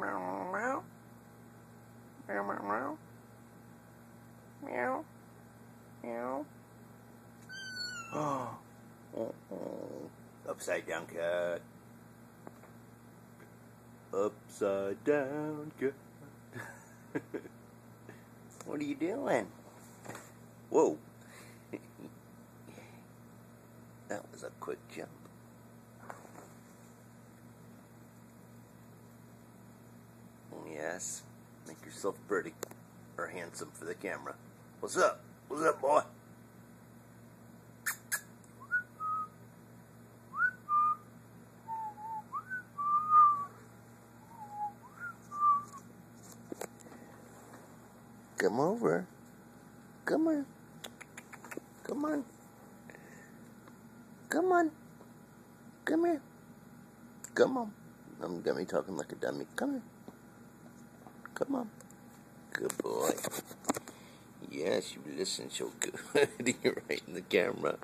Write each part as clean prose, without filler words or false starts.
Meow, meow. Meow, meow, meow. Meow. Meow. Oh. Upside down cat. Upside down cat. What are you doing? Whoa. That was a quick jump. Yes. Make yourself pretty or handsome for the camera. What's up? What's up, boy? Come over. Come on. Come on. Come on. Come here. Come on. I'm dummy talking like a dummy. Come here. Come on. Good boy. Yes, you listen so good. You're right in the camera.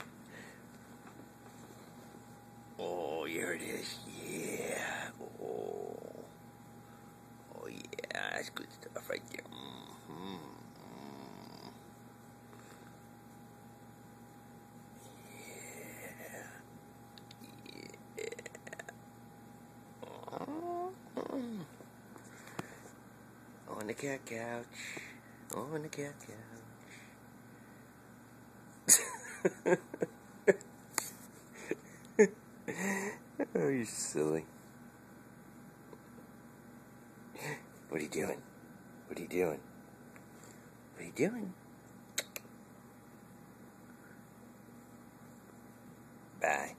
Oh, here it is. Yeah. Oh. Oh, yeah. That's good stuff right there. Mm-hmm. On the cat couch. On the cat couch. Oh, you're silly. What are you doing? What are you doing? What are you doing? Bye.